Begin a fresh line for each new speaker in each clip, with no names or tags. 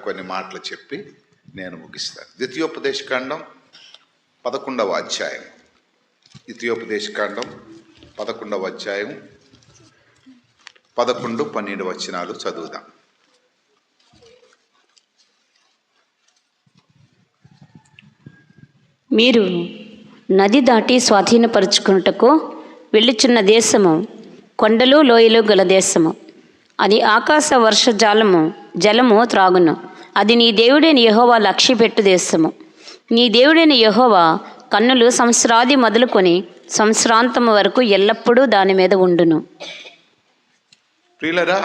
కొన్ని మాటలు చెప్పి నేను ముగిస్తాను. ద్వితీయోపదేశకాండం 11వ అధ్యాయం. ద్వితీయోపదేశకాండం 11వ అధ్యాయం 11, 12 వచనాలు చదువుదాం.
మీరు నది దాటి స్వాధీనపరుచుకున్నటకు వెళ్ళుచున్న దేశము కొండలు లోయలు గల దేశము. అది ఆకాశ వర్ష జలము త్రాగును. అది నీ దేవుడైన యెహోవా లక్ష్యపెట్టు దేశము. నీ దేవుడైన యెహోవా కన్నులు సంవత్సరాది మొదలుకొని సంవత్సరాంతము వరకు ఎల్లప్పుడూ దాని మీద ఉండును.
ప్రియులరా,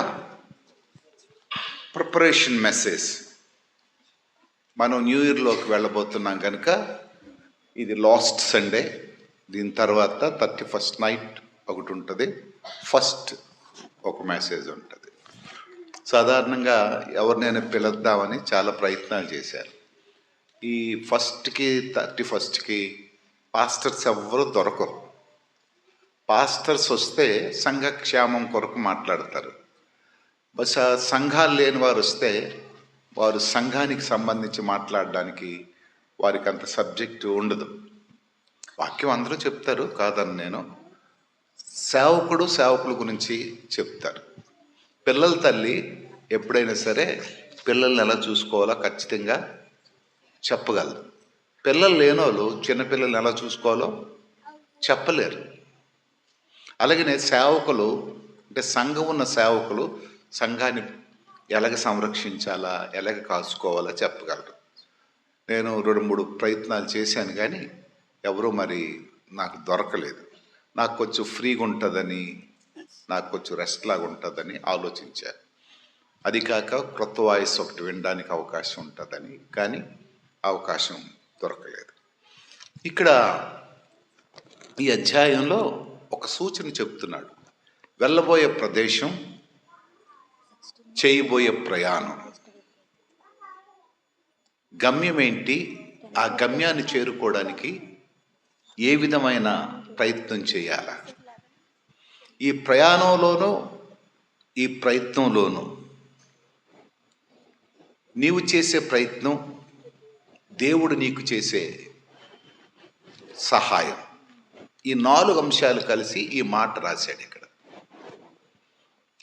ప్రిపరేషన్ మెసేజ్. మనం న్యూ ఇయర్లోకి వెళ్ళబోతున్నాం కనుక ఇది లాస్ట్ సండే. దీని తర్వాత 31st నైట్ ఒకటి ఉంటుంది, ఫస్ట్ ఒక మెసేజ్ ఉంటుంది. సాధారణంగా ఎవరినైనా పిలుద్దామని చాలా ప్రయత్నాలు చేశారు. ఈ ఫస్ట్కి 31స్ట్కి పాస్టర్స్ ఎవ్వరూ దొరకరు. పాస్టర్స్ వస్తే సంఘక్షేమం కొరకు మాట్లాడతారు. బహుశా సంఘాలు లేని వారు వస్తే వారు సంఘానికి సంబంధించి మాట్లాడడానికి వారికి అంత సబ్జెక్టు ఉండదు. వాక్యం అందరూ చెప్తారు, కాదని నేను. సేవకుల గురించి చెప్తారు. పిల్లల తల్లి ఎప్పుడైనా సరే పిల్లల్ని ఎలా చూసుకోవాలో ఖచ్చితంగా చెప్పగలరు. పిల్లలు లేనోళ్ళు చిన్నపిల్లల్ని ఎలా చూసుకోవాలో చెప్పలేరు. అలాగనే సేవకులు, అంటే సంఘం ఉన్న సేవకులు సంఘాన్ని ఎలాగ సంరక్షించాలా, ఎలాగ కాసుకోవాలా చెప్పగలరు. నేను 2-3 ప్రయత్నాలు చేశాను, కానీ ఎవరూ మరి నాకు దొరకలేదు. నాకు కొంచెం ఫ్రీగా ఉంటుందని, నాకు కొంచెం రెస్ట్ లాగా ఉంటుందని ఆలోచించాను. అది కాక క్రొత్త వాయిస్ ఒకటి వినడానికి అవకాశం ఉంటుందని, కానీ అవకాశం దొరకలేదు. ఇక్కడ ఈ అధ్యాయంలో ఒక సూచన చెప్తున్నాడు. వెళ్ళబోయే ప్రదేశం, చేయబోయే ప్రయాణం, గమ్యం ఏంటి, ఆ గమ్యాన్ని చేరుకోవడానికి ఏ విధమైన ప్రయత్నం చేయాల. ఈ ప్రయాణంలోనూ ఈ ప్రయత్నంలోనూ నీవు చేసే ప్రయత్నం, దేవుడు నీకు చేసే సహాయం, ఈ 4 అంశాలు కలిసి ఈ మాట రాశాడు ఇక్కడ.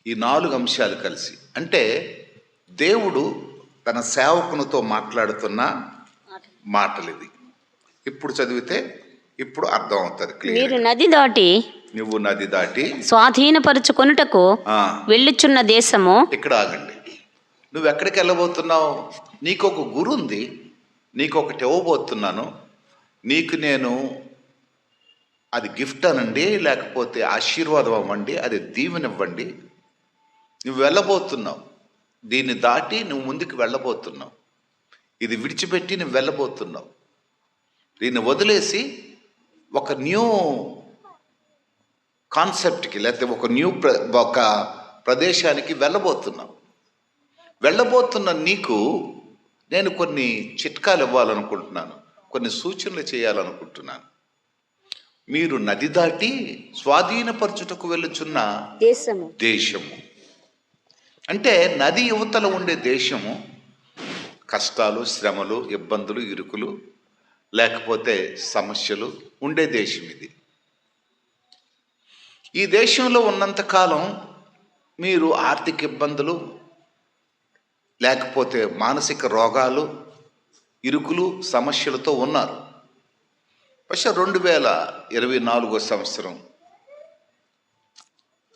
ఈ 4 అంశాలు కలిసి అంటే దేవుడు తన సేవకునితో మాట్లాడుతున్న మాటలు ఇవి. ఇప్పుడు చదివితే ఇప్పుడు అర్థం అవుతుంది.
మీరు నది దాటి,
నువ్వు నది దాటి
స్వాధీనపరుచుకొనుటకు వెళ్ళుచున్న దేశము.
ఇక్కడ ఆగండి. నువ్వు ఎక్కడికి వెళ్ళబోతున్నావు? నీకు ఒక గురు ఉంది, నీకు ఒకటి ఇవ్వబోతున్నాను. నీకు నేను అది గిఫ్ట్ అనండి, లేకపోతే ఆశీర్వాదం అవ్వండి, అది దీవెనివ్వండి. నువ్వు వెళ్ళబోతున్నావు, దీన్ని దాటి నువ్వు ముందుకు వెళ్ళబోతున్నావు. ఇది విడిచిపెట్టి నువ్వు వెళ్ళబోతున్నావు. దీన్ని వదిలేసి ఒక న్యూ కాన్సెప్ట్కి, లేకపోతే ఒక ప్రదేశానికి వెళ్ళబోతున్నావు. వెళ్ళబోతున్న నీకు నేను కొన్ని చిట్కాలు ఇవ్వాలనుకుంటున్నాను, కొన్ని సూచనలు చేయాలనుకుంటున్నాను. మీరు నది దాటి స్వాధీనపరచుటకు వెళ్ళుచున్న దేశము అంటే నది యువతల ఉండే దేశము కష్టాలు, శ్రమలు, ఇబ్బందులు, ఇరుకులు, లేకపోతే సమస్యలు ఉండే దేశం ఇది. ఈ దేశంలో ఉన్నంతకాలం మీరు ఆర్థిక ఇబ్బందులు, లేకపోతే మానసిక రోగాలు, ఇరుకులు, సమస్యలతో ఉన్నారు. പക്ഷെ 2024 సంవత్సరం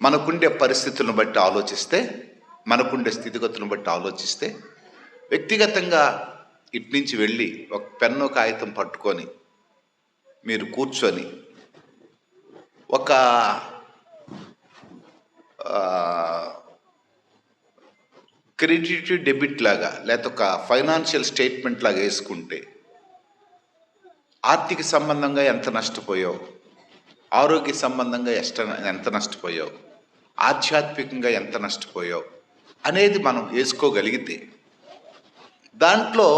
మనకుండే పరిస్థితులను బట్టి ఆలోచిస్తే, మనకుండే స్థితిగతులను బట్టి ఆలోచిస్తే, వ్యక్తిగతంగా ఇటు నుంచి వెళ్ళి ఒక పెన్ను కాగితం పట్టుకొని మీరు కూర్చొని ఒక క్రెడిట్ డెబిట్ లాగా, లేకపోతే ఒక ఫైనాన్షియల్ స్టేట్మెంట్ లాగా వేసుకుంటే ఆర్థిక సంబంధంగా ఎంత నష్టపోయావు, ఆరోగ్య సంబంధంగా ఎంత నష్టపోయావు, ఆధ్యాత్మికంగా ఎంత నష్టపోయావు అనేది మనం వేసుకోగలిగితే దాంట్లో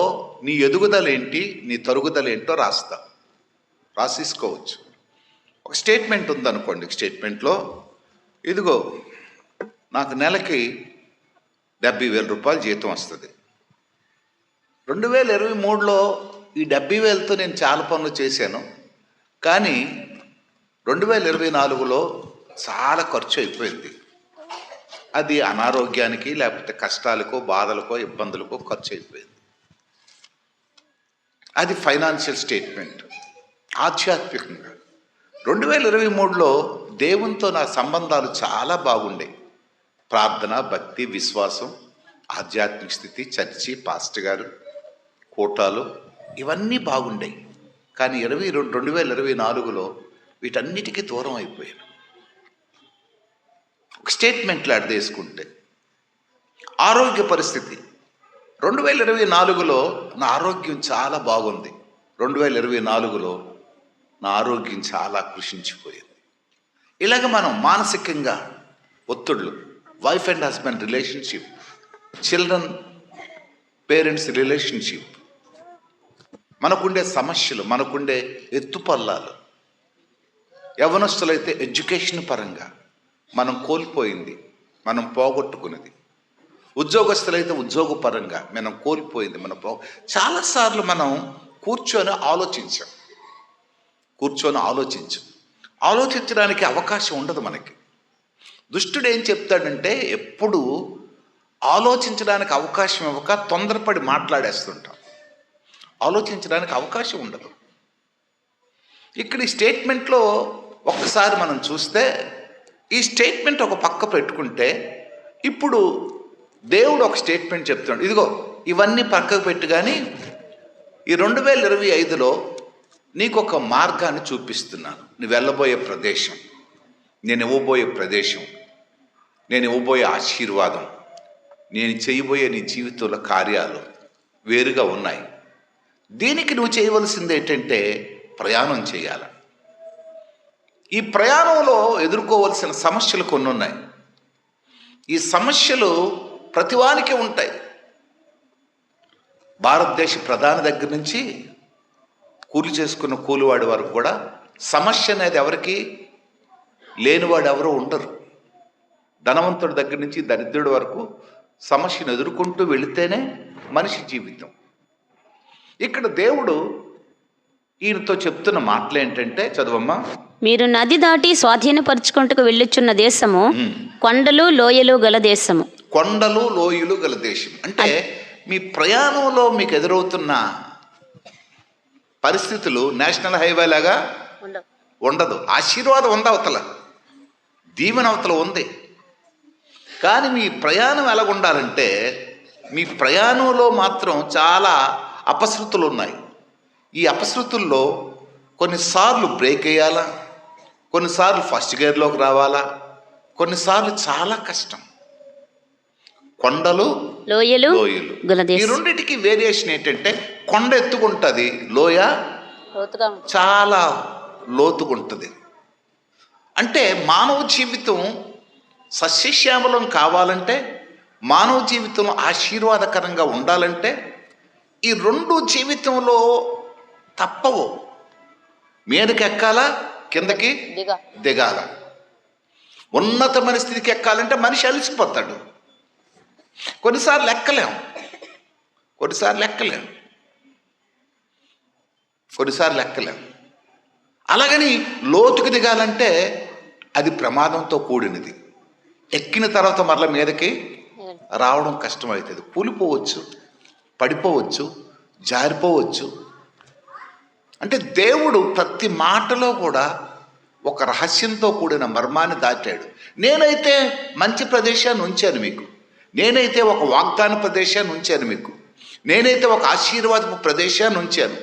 నీ ఎదుగుదల ఏంటి, నీ తరుగుదల ఏంటో రాసేసుకోవచ్చు. ఒక స్టేట్మెంట్ ఉందనుకోండి. స్టేట్మెంట్లో ఇదిగో నాకు నెలకి 70,000 రూపాయలు జీతం వస్తుంది, 2023లో ఈ 70,000తో నేను చాలా పనులు చేశాను. కానీ 2024లో చాలా ఖర్చు అయిపోయింది. అది అనారోగ్యానికి, లేకపోతే కష్టాలకో, బాధలకో, ఇబ్బందులకో ఖర్చు అయిపోయింది. అది ఫైనాన్షియల్ స్టేట్మెంట్. ఆధ్యాత్మికంగా 2023లో దేవునితో నా సంబంధాలు చాలా బాగుండేవి. ప్రార్థన, భక్తి, విశ్వాసం, ఆధ్యాత్మిక స్థితి, చర్చి, పాస్టర్ గారు, కూటాలు ఇవన్నీ బాగుండేవి. కానీ 2024లో వీటన్నిటికీ దూరం అయిపోయాను. ఒక స్టేట్మెంట్లు అడ్డేసుకుంటే ఆరోగ్య పరిస్థితి 2024లో నా ఆరోగ్యం చాలా బాగుంది. 2024లో నా ఆరోగ్యం చాలా కృషించిపోయింది. ఇలాగ మనం మానసికంగా ఒత్తిళ్ళు, wife and husband relationship, children parents relationship, మనకుండే సమస్యలు, మనకుండే ఎత్తుపల్లాలు, యవనస్తులైతే ఎడ్యుకేషన్ పరంగా మనం కోల్పోయింది, మనం పోగొట్టుకున్నది, ఉద్యోగస్తులైతే ఉద్యోగ పరంగా మనం కోల్పోయింది, చాలాసార్లు మనం కూర్చొని ఆలోచించడానికి అవకాశం ఉండదు మనకి. దుష్టుడు ఏం చెప్తాడంటే ఎప్పుడు ఆలోచించడానికి అవకాశం ఇవ్వక తొందరపడి మాట్లాడేస్తుంటాం. ఆలోచించడానికి అవకాశం ఉండదు. ఇక్కడ ఈ స్టేట్మెంట్లో ఒక్కసారి మనం చూస్తే, ఈ స్టేట్మెంట్ ఒక పక్క పెట్టుకుంటే, ఇప్పుడు దేవుడు ఒక స్టేట్మెంట్ చెప్తున్నాడు. ఇదిగో ఇవన్నీ పక్కకు పెట్టి, కానీ ఈ 2025లో నీకు ఒక మార్గాన్ని చూపిస్తున్నాను. నువ్వు వెళ్ళబోయే ప్రదేశం, నేను ఇవ్వబోయే ప్రదేశం, నేను ఇవ్వబోయే ఆశీర్వాదం, నేను చేయబోయే నీ జీవితంలో కార్యాలు వేరుగా ఉన్నాయి. దీనికి నువ్వు చేయవలసింది ఏంటంటే ప్రయాణం చేయాలి. ఈ ప్రయాణంలో ఎదుర్కోవలసిన సమస్యలు కొన్ని ఉన్నాయి. ఈ సమస్యలు ప్రతివానికి ఉంటాయి. భారతదేశ ప్రధాని దగ్గర నుంచి కూలి చేసుకున్న కూలివాడి వరకు కూడా సమస్య అనేది ఎవరికి లేనివాడు ఎవరు ఉండరు. ధనవంతుడి దగ్గర నుంచి దరిద్రుడి వరకు సమస్యను ఎదుర్కొంటూ వెళితేనే మనిషి జీవితం. ఇక్కడ దేవుడు ఈయనతో చెప్తున్న మాటలు ఏంటంటే, చదువమ్మా.
మీరు నది దాటి స్వాధీనపరుచుకుంటకు వెళ్ళుచున్న దేశము కొండలు లోయలు గల దేశము.
కొండలు లోయలు గల దేశం అంటే మీ ప్రయాణంలో మీకు ఎదురవుతున్న పరిస్థితులు నేషనల్ హైవే లాగా ఉండదు. ఆశీర్వాదం ఉంది అవతల, దీవెన అవతల ఉంది. కానీ మీ ప్రయాణం ఎలాగుండాలంటే, మీ ప్రయాణంలో మాత్రం చాలా అపశృతులు ఉన్నాయి. ఈ అపశృతుల్లో కొన్నిసార్లు బ్రేక్ వేయాలా, కొన్నిసార్లు ఫస్ట్ గేర్లోకి రావాలా, కొన్నిసార్లు చాలా కష్టం. కొండలు
లోయలు
ఈ రెండింటికి వేరియేషన్ ఏంటంటే, కొండ ఎత్తుకుంటుంది, లోయ చాలా లోతుకుంటుంది. అంటే మానవ జీవితం సస్యశ్యామలం కావాలంటే, మానవ జీవితం ఆశీర్వాదకరంగా ఉండాలంటే ఈ రెండు జీవితంలో తప్పవు. మీదకి ఎక్కాలా, కిందకి దిగాల. ఉన్నతమైన స్థితికి ఎక్కాలంటే మనిషి అలసిపోతాడు. కొన్నిసార్లు ఎక్కలేం, అలాగని లోతుకు దిగాలంటే అది ప్రమాదంతో కూడినది. ఎక్కిన తర్వాత మరల మీదకి రావడం కష్టమవుతుంది. కూలిపోవచ్చు, పడిపోవచ్చు, జారిపోవచ్చు. అంటే దేవుడు ప్రతి మాటలో కూడా ఒక రహస్యంతో కూడిన మర్మాన్ని దాటాడు. నేనైతే మంచి ప్రదేశాన్ని ఉంచాను మీకు, నేనైతే ఒక వాగ్దాన ప్రదేశాన్ని ఉంచాను మీకు, నేనైతే ఒక ఆశీర్వాదపు ప్రదేశాన్ని ఉంచాను.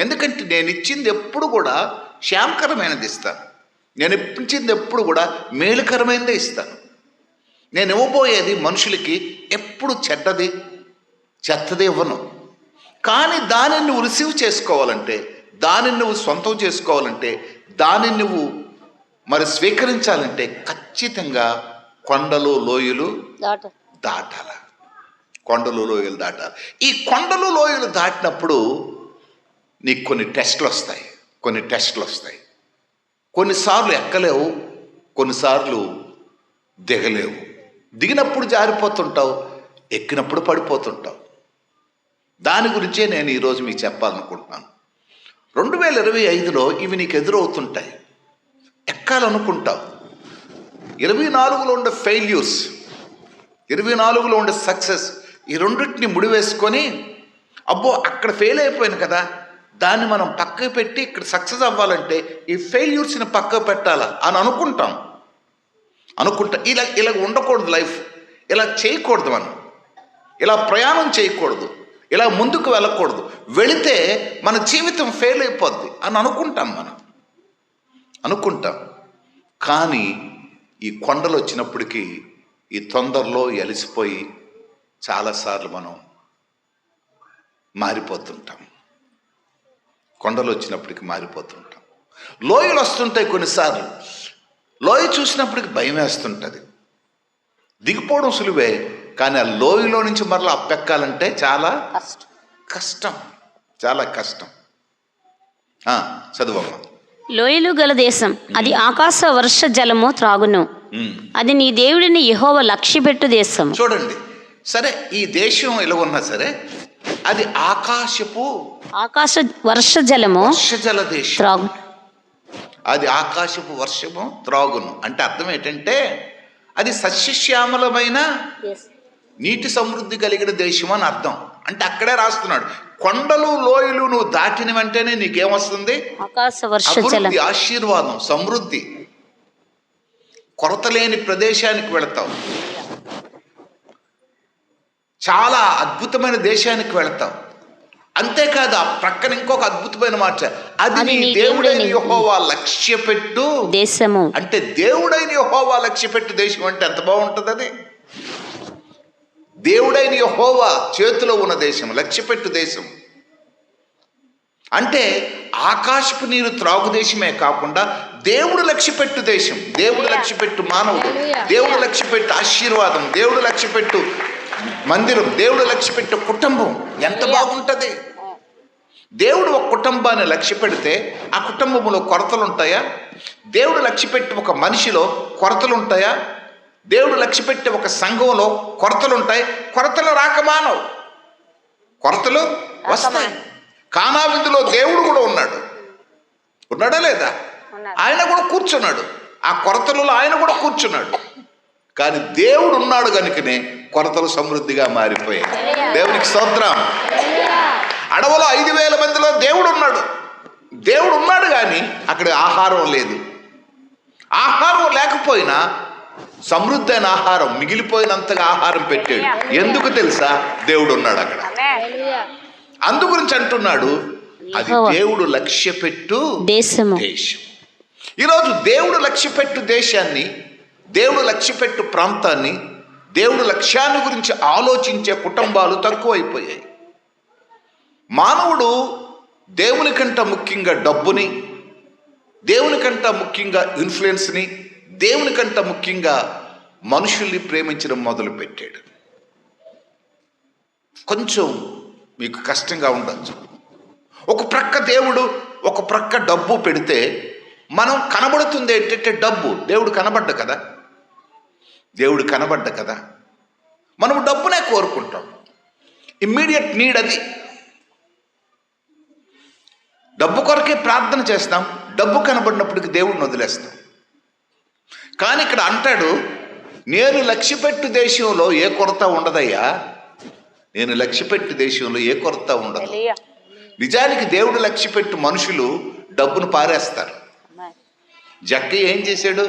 ఎందుకంటే నేను ఇచ్చింది ఎప్పుడు కూడా క్షేమకరమైనది ఇస్తాను. నేను ఇప్పించింది ఎప్పుడు కూడా మేలుకరమైనదే ఇస్తాను. నేను ఇవ్వబోయేది మనుషులకి ఎప్పుడు చెత్తది ఇవ్వను. కానీ దానిని నువ్వు రిసీవ్ చేసుకోవాలంటే, దానిని నువ్వు సొంతం చేసుకోవాలంటే, దానిని నువ్వు మరి స్వీకరించాలంటే ఖచ్చితంగా కొండలు లోయలు దాటాల. కొండలు లోయలు దాటాలి. ఈ కొండలు లోయలు దాటినప్పుడు నీకు కొన్ని టెస్టులు వస్తాయి. కొన్నిసార్లు ఎక్కలేవు, కొన్నిసార్లు దిగలేవు. దిగినప్పుడు జారిపోతుంటావు, ఎక్కినప్పుడు పడిపోతుంటావు. దాని గురించే నేను ఈరోజు మీకు చెప్పాలనుకుంటున్నాను. 2025లో ఇవి నీకు ఎదురవుతుంటాయి, ఎక్కాలనుకుంటావు. 24లో ఉండే ఫెయిల్యూర్స్, 24లో ఉండే సక్సెస్, ఈ రెండింటిని ముడివేసుకొని అబ్బో అక్కడ ఫెయిల్ అయిపోయాను కదా, దాన్ని మనం పక్కకు పెట్టి ఇక్కడ సక్సెస్ అవ్వాలంటే ఈ ఫెయిల్యూర్స్ని పక్కకు పెట్టాలా అని అనుకుంటా ఇలా ఉండకూడదు. లైఫ్ ఇలా చేయకూడదు, మనం ఇలా ప్రయాణం చేయకూడదు, ఇలా ముందుకు వెళ్ళకూడదు. వెళితే మన జీవితం ఫెయిల్ అయిపోద్ది అని అనుకుంటాం. కానీ ఈ కొండలు వచ్చినప్పటికీ ఈ తొందరలో అలసిపోయి చాలాసార్లు మనం మారిపోతుంటాం. కొండలు వచ్చినప్పటికి మారిపోతుంటాం. లోయలు వస్తుంటాయి కొన్నిసార్లు. లోయ చూసినప్పటికి భయం వేస్తుంటుంది. దిగిపోవడం సులువే, కానీ ఆ లోయలో నుంచి మరలా అప్పెక్కాలంటే చాలా కష్టం. చదువమ్మా.
లోయలు గల దేశం, అది ఆకాశ వర్ష జలము త్రాగును. అది నీ దేవుడిని యెహోవా లక్ష్యపెట్టు దేశం.
చూడండి, సరే ఈ దేశం ఎలా ఉన్నా సరే అది ఆకాశ
వర్ష జలము
వర్షజల దేశం.
త్రాగు.
అది ఆకాశపు వర్షము త్రాగును అంటే అర్థం ఏంటంటే అది సస్యశ్యామలమైన నీటి సమృద్ధి కలిగిన దేశం అని అర్థం. అంటే అక్కడే రాస్తున్నాడు, కొండలు లోయలు నువ్వు దాటిన వెంటనే నీకేమొస్తుంది?
ఆకాశ వర్ష జలం,
ఆశీర్వాదం, సమృద్ధి. కొరత లేని ప్రదేశానికి వెళతావు, చాలా అద్భుతమైన దేశానికి వెళతావు. అంతేకాదు ఆ ప్రక్కన ఇంకొక అద్భుతమైన మాట, అది నీ దేవుడైన యెహోవా లక్ష్యపెట్టు
దేశము.
అంటే దేవుడైన యెహోవా లక్ష్యపెట్టు దేశం అంటే ఎంత బాగుంటుంది. అది దేవుడైన యెహోవా చేతిలో ఉన్న దేశం, లక్ష్యపెట్టు దేశం. అంటే ఆకాశపు నీరు త్రాగు దేశమే కాకుండా దేవుడు లక్ష్యపెట్టు దేశం, దేవుడు లక్ష్యపెట్టు మానవుడు, దేవుడు లక్ష్యపెట్టు ఆశీర్వాదం, దేవుడు లక్ష్యపెట్టు మందిరం, దేవుడు లక్ష్యపెట్టు కుటుంబం. ఎంత బాగుంటుంది. దేవుడు ఒక కుటుంబాన్ని లక్ష్య పెడితే ఆ కుటుంబంలో కొరతలు ఉంటాయా? దేవుడు లక్ష్యపెట్టి ఒక మనిషిలో కొరతలు ఉంటాయా? దేవుడు లక్ష్యపెట్టి ఒక సంఘంలో కొరతలు ఉంటాయి. కొరతలు రాకమానవు, కొరతలు వస్తాయి. కానా విందులో దేవుడు కూడా ఉన్నాడా లేదా? ఆయన కూడా కూర్చున్నాడు, ఆ కొరతలలో ఆయన కూడా కూర్చున్నాడు. కానీ దేవుడు ఉన్నాడు కనుకనే కొరతలు సమృద్ధిగా మారిపోయాయి. దేవునికి స్తోత్రం. అడవులో 5,000 మందిలో దేవుడు ఉన్నాడు కానీ అక్కడ ఆహారం లేదు. ఆహారం లేకపోయినా సమృద్ధి అయిన ఆహారం, మిగిలిపోయినంతగా ఆహారం పెట్టాడు. ఎందుకు తెలుసా? దేవుడు ఉన్నాడు అక్కడ. అందు గురించి అంటున్నాడు, అది దేవుడు లక్ష్యపెట్టు దేశం. ఈరోజు దేవుడు లక్ష్యపెట్టు దేశాన్ని, దేవుడు లక్ష్యపెట్టు ప్రాంతాన్ని, దేవుడు లక్ష్యాన్ని గురించి ఆలోచించే కుటుంబాలు తక్కువైపోయాయి. మానవుడు దేవుని కంట ముఖ్యంగా డబ్బుని, దేవుని కంట ముఖ్యంగా ఇన్ఫ్లుయెన్స్ని, దేవుని కంట ముఖ్యంగా మనుషుల్ని ప్రేమించడం మొదలుపెట్టాడు. కొంచెం మీకు కష్టంగా ఉండొచ్చు. ఒక ప్రక్క దేవుడు, ఒక ప్రక్క డబ్బు పెడితే మనం కనబడుతుంది ఏంటంటే డబ్బు. దేవుడు కనబడ్డ కదా, మనం డబ్బునే కోరుకుంటాం. ఇమ్మీడియట్ నీడ్ అది. డబ్బు కొరకే ప్రార్థన చేస్తాం, డబ్బు కనబడినప్పటికి దేవుడిని వదిలేస్తాం. కానీ ఇక్కడ అంటాడు, నేను లక్ష్యపెట్టు దేశంలో ఏ కొరత ఉండదయ్యా, నేను లక్ష్యపెట్టు దేశంలో ఏ కొరత ఉండదు. నిజానికి దేవుడు లక్ష్యపెట్టు మనుషులు డబ్బును పారేస్తారు. జక్కయ్య ఏం చేశాడు?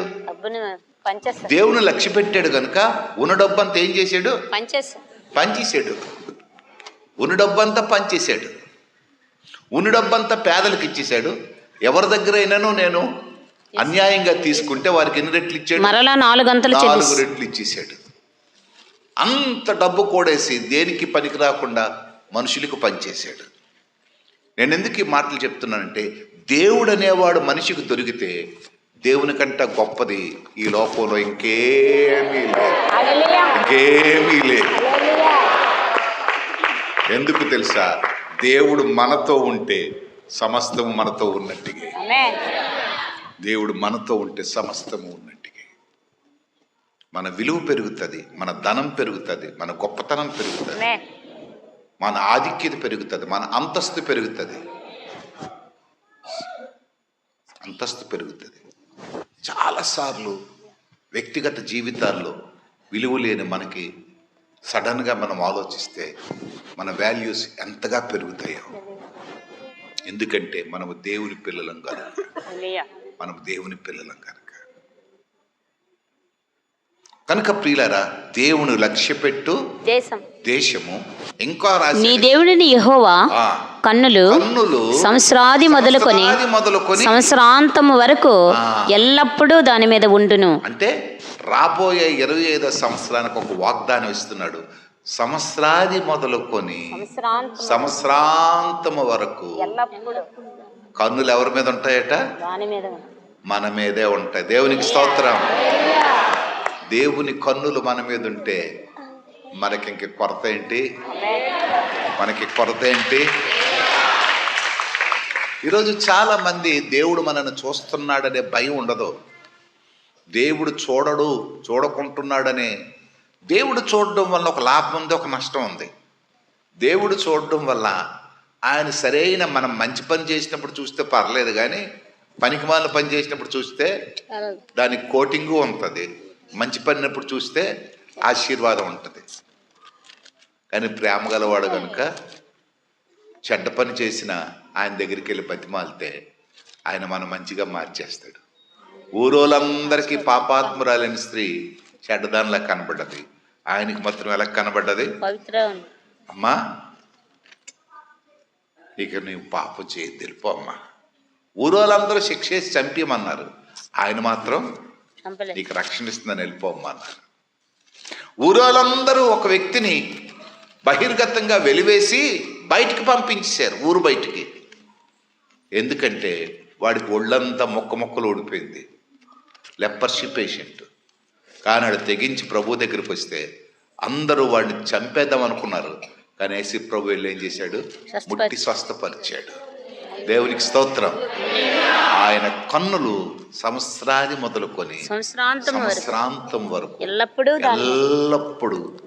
దేవుని లక్ష్య పెట్టాడు కనుక ఉన్న డబ్బు అంతా ఏం చేశాడు? పనిచేసాడు. ఉన్న డబ్బు అంతా పనిచేశాడు. ఉన్న డబ్బు అంతా పేదలకు ఇచ్చేశాడు. ఎవరి దగ్గర అయినానో నేను అన్యాయంగా తీసుకుంటే వారికి ఎన్ని రెట్లు ఇచ్చాడు?
4
రెట్లు ఇచ్చేసాడు. అంత డబ్బు కూడేసి దేనికి పనికి రాకుండా మనుషులకు పనిచేశాడు. నేను ఎందుకు ఈ మాటలు చెప్తున్నానంటే, దేవుడు అనేవాడు మనిషికి దొరికితే దేవుని కంటే గొప్పది ఈ లోకంలో ఇంకేమీ లేదు. ఎందుకు తెలుసా? దేవుడు మనతో ఉంటే సమస్తము మనతో ఉన్నట్టుగా. దేవుడు మనతో ఉంటే సమస్తము ఉన్నట్టుగా. మన విలువ పెరుగుతుంది, మన ధనం పెరుగుతుంది, మన గొప్పతనం పెరుగుతుంది. మన ఆధిక్యత పెరుగుతుంది, మన అంతస్తు పెరుగుతుంది, అంతస్తు పెరుగుతుంది. చాలాసార్లు వ్యక్తిగత జీవితాల్లో విలువ లేని మనకి సడన్గా మనం ఆలోచిస్తే మన వాల్యూస్ ఎంతగా పెరుగుతాయో. ఎందుకంటే మనము దేవుని పిల్లలం కనుక, మనము దేవుని పిల్లలం కనుక ప్రియులారా, దేవుని లక్ష్యపెట్టు దేశము. ఇంకా రాసి,
నీ దేవుడిని యెహోవా కన్నులు సంవత్సరాది మొదలుకొని సంవత్సరాంతము వరకు ఎల్లప్పుడూ దాని మీద ఉండును.
అంటే రాబోయే 25వ సంవత్సరానికి ఒక వాగ్దానం ఇస్తున్నాడు. సంవత్సరాది మొదలుకొని సంవత్సరాంతము వరకు కన్నులు ఎవరి మీద ఉంటాయట? మన మీదే ఉంటాయి. దేవునికి స్తోత్రం. దేవుని కన్నులు మన మీద ఉంటే మనకింక కొరత ఏంటి? మనకి కొరత ఏంటి? ఈరోజు చాలా మంది దేవుడు మనల్ని చూస్తున్నాడనే భయం ఉండదు. దేవుడు చూడకుంటున్నాడనే. దేవుడు చూడడం వల్ల ఒక లాభం ఉంది, ఒక నష్టం ఉంది. దేవుడు చూడడం వల్ల ఆయన సరైన మనం మంచి పని చేసినప్పుడు చూస్తే పర్లేదు, కానీ పనికిమాలిన పని చేసినప్పుడు చూస్తే దానికి కోటింగు ఉంటుంది. మంచి పడినప్పుడు చూస్తే ఆశీర్వాదం ఉంటుంది. కానీ ప్రేమ గలవాడు కనుక చెడ్డ పని చేసిన ఆయన దగ్గరికి వెళ్ళి బతిమాలితే ఆయన మనం మంచిగా మార్చేస్తాడు. ఊరోళ్ళందరికీ పాపాత్మురాలైన స్త్రీ చెడ్డదానిలా కనబడ్డది, ఆయనకి మాత్రం ఎలా కనబడ్డది? అమ్మా, ఇక నువ్వు పాపం చేయదు తెలుపు అమ్మా. ఊరోళ్ళందరూ శిక్షేసి చంపేయమన్నారు, ఆయన మాత్రం నీకు రక్షణ ఇస్తుందని వెళ్ళిపోమ్మా అన్నారు. ఊరోళ్ళందరూ ఒక వ్యక్తిని బహిర్గతంగా వెలివేసి బయటికి పంపించేశారు, ఊరు బయటికి. ఎందుకంటే వాడికి ఒళ్ళంతా మొక్కలు ఊడిపోయింది, లెపర్సీ పేషెంట్. కానీ వాడు తెగించి ప్రభు దగ్గరికి వస్తే అందరూ వాడిని చంపేద్దాం అనుకున్నారు. కానీ యేసు ప్రభు వెళ్ళి ఏం చేశాడు? ముట్టి స్వస్థపరిచాడు. దేవునికి స్తోత్రం. ఆయన కన్నులు సంవత్సరాది మొదలుకొని సంవత్సరాంతం వరకు ఎల్లప్పుడూ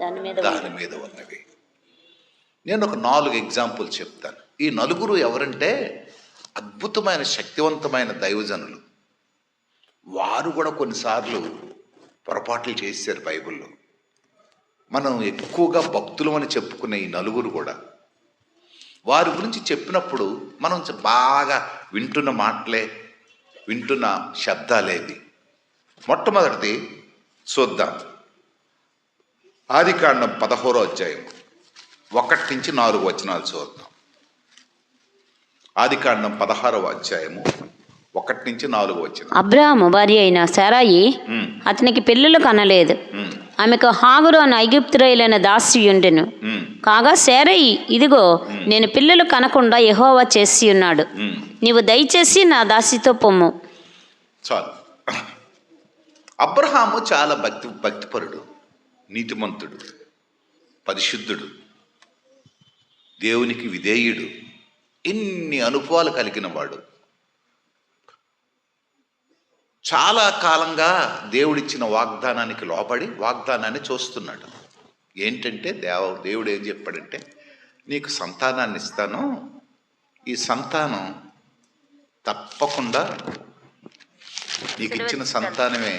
దాని మీద ఉన్నవి. నేను ఒక 4 ఎగ్జాంపుల్ చెప్తాను. ఈ నలుగురు ఎవరంటే అద్భుతమైన శక్తివంతమైన దైవజనులు. వారు కూడా కొన్నిసార్లు పొరపాట్లు చేశారు బైబిల్లో. మనం ఎక్కువగా భక్తులు అని చెప్పుకునే ఈ నలుగురు కూడా వారి గురించి చెప్పినప్పుడు మనం బాగా వింటున్న మాటలే, వింటున్న శబ్దాలేవి. మొట్టమొదటిది చూద్దాం. ఆదికాండం 16వ అధ్యాయం 1 నుంచి 4 వచనాలు చూద్దాం. ఆదికాండం 16వ అధ్యాయము 1 నుంచి 4 వచనం.
అబ్రాహాము భార్య అయిన శారాయి అతనికి పిల్లలు కనలేదు. ఆమెకు హాగురు అన్న ఐగుప్తురాలైన దాసి ఉండెను. కాగా శారయి, ఇదిగో నేను పిల్లలు కనకుండా యెహోవా చేసి ఉన్నాడు, నీవు దయచేసి నా దాసితో పొమ్ము.
చాలు. అబ్రహాము చాలా భక్తిపరుడు, నీతిమంతుడు, పరిశుద్ధుడు, దేవునికి విధేయుడు, ఇన్ని అనుభవాలు కలిగిన వాడు. చాలా కాలంగా దేవుడిచ్చిన వాగ్దానానికి లోబడి వాగ్దానాన్ని చూస్తున్నాడు. ఏంటంటే దేవుడు ఏం చెప్పాడంటే, నీకు సంతానాన్ని ఇస్తాను, ఈ సంతానం తప్పకుండా నీకు ఇచ్చిన సంతానమే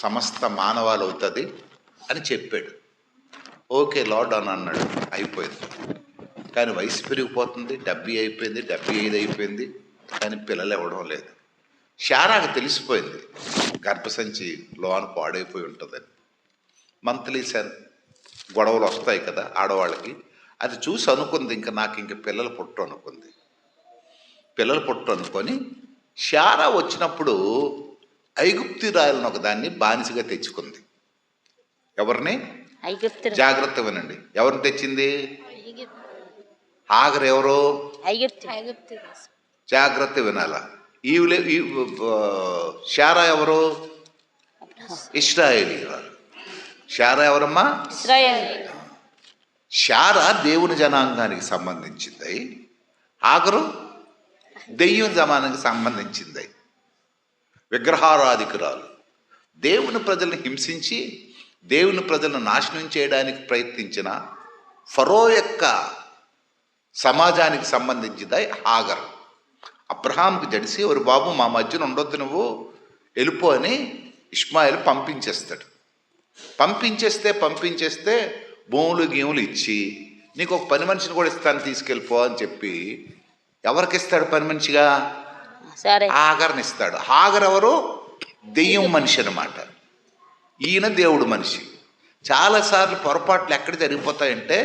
సమస్త మానవాలు అవుతుంది అని చెప్పాడు. ఓకే లార్డ్ అని అన్నాడు, అయిపోయింది. కానీ వయసు పెరిగిపోతుంది, 70 అయిపోయింది, 75 అయిపోయింది, కానీ పిల్లలు ఇవ్వడం లేదు. శారాకు తెలిసిపోయింది గర్భసంచి లోన పాడైపోయి ఉంటుందని. మంత్లీ గొడవలు వస్తాయి కదా ఆడవాళ్ళకి. అది చూసి అనుకుంది, నాకు ఇంక పిల్లలు పుట్టు అనుకుంది. పిల్లలు పుట్టు అనుకొని శారా వచ్చినప్పుడు ఐగుప్తురాయలను ఒకదాన్ని బానిసగా తెచ్చుకుంది. ఎవరిని? జాగ్రత్త వినండి, ఎవరిని తెచ్చింది? హాగరు ఎవరు? జాగ్రత్త వినాలా. శారా ఎవరు? ఇశ్రాయేలీయురాలు. శారా ఎవరమ్మా? శారా దేవుని జనాంగానికి సంబంధించింది, హాగరు దెయ్యం జమానానికి సంబంధించింది. విగ్రహారాధికురాలు. దేవుని ప్రజలను హింసించి దేవుని ప్రజలను నాశనం చేయడానికి ప్రయత్నించిన ఫరో యొక్క సమాజానికి సంబంధించింది హాగర్. అబ్రహాంకి తెలిసి ఎవరు బాబు మా మధ్యన ఉండొద్దు, నువ్వు వెళ్ళిపో అని ఇష్మాయిల్ పంపించేస్తాడు. పంపించేస్తే భూములు గీములు ఇచ్చి నీకు ఒక పని మనిషిని కూడా ఇస్తాను తీసుకెళ్ళిపో అని చెప్పి ఎవరికి ఇస్తాడు పని మనిషిగా?
సరే,
హాగర్ని ఇస్తాడు. హాగర్ ఎవరు? దెయ్యం మనిషి అన్నమాట. ఈయన దేవుడు మనిషి. చాలాసార్లు పొరపాట్లు ఎక్కడ జరిగిపోతాయంటే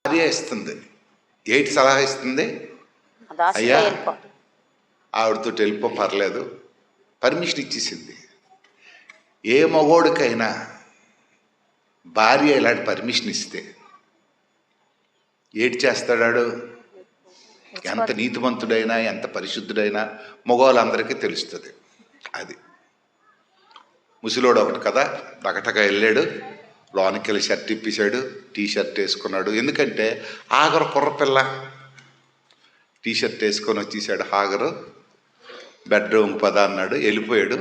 భార్య ఇస్తుంది. ఏంటి సలహా ఇస్తుంది? అయ్యా ఆవిడతో వెళ్ళిపో, పర్లేదు, పర్మిషన్ ఇచ్చేసింది. ఏ మగోడికైనా భార్య ఇలాంటి పర్మిషన్ ఇస్తే ఏటి చేస్తాడాడు? ఎంత నీతివంతుడైనా ఎంత పరిశుద్ధుడైనా మగవాళ్ళందరికీ తెలుస్తుంది. అది ముసలోడు ఒకటి కదా, రకటగా వెళ్ళాడు, లోనికి వెళ్ళి షర్ట్ ఇప్పించాడు, టీ షర్ట్ వేసుకున్నాడు. ఎందుకంటే హాగరు కుర్రపిల్ల. టీ షర్ట్ వేసుకొని వచ్చేసాడు హాగరు. బెడ్రూమ్ పద అన్నాడు, వెళ్ళిపోయాడు.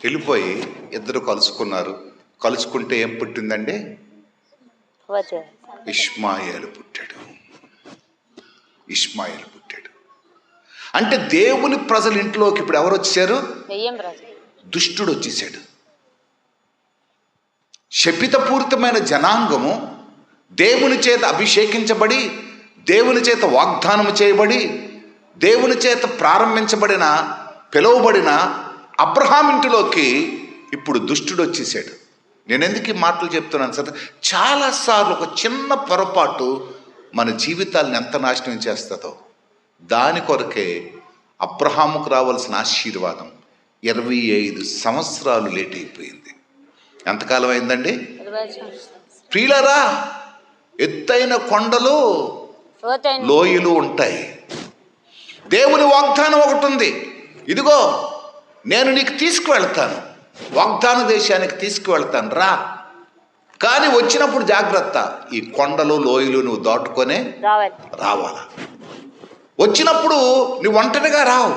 వెళ్ళిపోయి ఇద్దరు కలుసుకున్నారు. కలుసుకుంటే ఏం పుట్టిందండి? ఇష్మాయేలు పుట్టాడు. ఇష్మాయేలు పుట్టాడు. అంటే దేవుని ప్రజల ఇంట్లోకి ఇప్పుడు ఎవరు వచ్చారు? దుష్టుడు వచ్చేసాడు. శపితపూరితమైన జనాంగము దేవుని చేత అభిషేకించబడి, దేవుని చేత వాగ్దానం చేయబడి, దేవుని చేత ప్రారంభించబడిన పిలువబడిన అబ్రహాం ఇంటిలోకి ఇప్పుడు దుష్టుడు వచ్చేసాడు. నేను ఎందుకు ఈ మాటలు చెప్తున్నాను సార్? చాలాసార్లు ఒక చిన్న పొరపాటు మన జీవితాలను ఎంత నాశనం చేస్తుందో. దాని కొరకే అబ్రహాముకు రావాల్సిన ఆశీర్వాదం 25 సంవత్సరాలు లేట్ అయిపోయింది. ఎంతకాలం అయిందండి? ప్రియులారా, ఎత్తైన కొండలు లోయలు ఉంటాయి. దేవుని వాగ్దానం ఒకటి ఉంది, ఇదిగో నేను నీకు తీసుకువెళ్తాను, వాగ్దాన దేశానికి తీసుకువెళ్తాను రా. కానీ వచ్చినప్పుడు జాగ్రత్త, ఈ కొండలు లోయలు నువ్వు దాటుకొనే రావాలా. వచ్చినప్పుడు నువ్వు ఒంటరిగా రావు,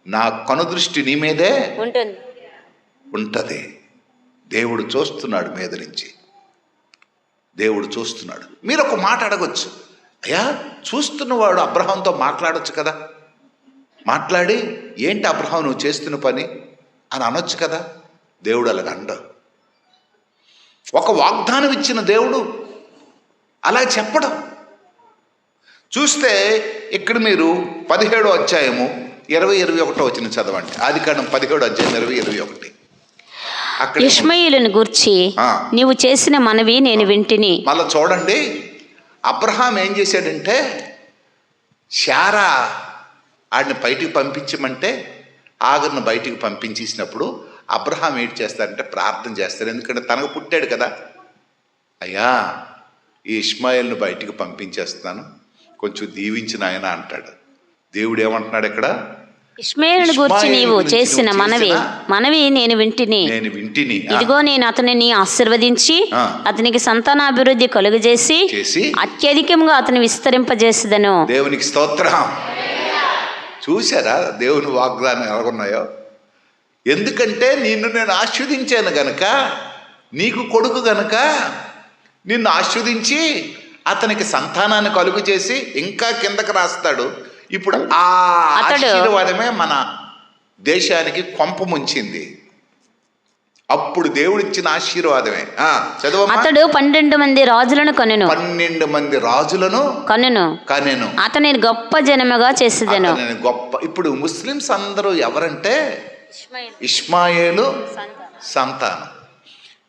నా కనుదృష్టి నీ మీదే ఉంటుంది. దేవుడు చూస్తున్నాడు మీద నుంచి, దేవుడు చూస్తున్నాడు. మీరు ఒక మాట అడగొచ్చు, అయ్యా చూస్తున్నవాడు అబ్రహాంతో మాట్లాడొచ్చు కదా, మాట్లాడి ఏంటి అబ్రహాం నువ్వు చేస్తున్న పని అని అనొచ్చు కదా. దేవుడు అలాగ అంటాడు. ఒక వాగ్దానం ఇచ్చిన దేవుడు అలా చెప్పడం. చూస్తే ఇక్కడ మీరు 17వ అధ్యాయము 20-21 వచ్చిన చదవండి. ఆదికాండం 17వ అధ్యాయం 20-21.
ఇష్మాయేలును గూర్చి నీవు చేసిన మనవి నేను వింటిని.
మళ్ళీ చూడండి, అబ్రహాం ఏం చేశాడంటే, శారా ఆడిని బయటికి పంపించమంటే ఆగర్ను బయటికి పంపించేసినప్పుడు అబ్రహాం ఏంటి చేస్తాడంటే ప్రార్థన చేస్తాడు. ఎందుకంటే తనకు పుట్టాడు కదా, అయ్యా ఈ ఇష్మాయేల్ను బయటికి పంపించేస్తాను, కొంచెం దీవించిన ఆయన అంటాడు. దేవుడు ఏమంటున్నాడు ఇక్కడ?
ఇష్మాయేలును గూర్చి నీవు చేసిన మనవి నేను వింటిని. ఇదిగో నేను అతనిని ఆశీర్వదించి అతనికి సంతానాభివృద్ధి కలుగజేసి అత్యధికంగా అతని విస్తరింపజేసేదను.
దేవునికి స్తోత్రం. చూసారా దేవుని వాగ్దానం ఎలాగున్నాయో? ఎందుకంటే నిన్ను నేను ఆశీర్వదించాను గనక, నీకు కొడుకు గనక నిన్ను ఆశీర్వదించి అతనికి సంతానాన్ని కలుగు చేసి ఇంకా కిందకి రాస్తాడు. ఇప్పుడు ఆ ఆశీర్వాదమే మన దేశానికి కొంప ముంచింది. అప్పుడు దేవుడిచ్చిన ఆశీర్వాదమే.
అతడు 12 మంది రాజులను కనెను.
12 మంది రాజులను కనెను.
అతనిని గొప్ప జనముగా చేసేదను.
గొప్ప. ఇప్పుడు ముస్లిమ్స్ అందరూ ఎవరంటే ఇష్మాయేలు సంతానం.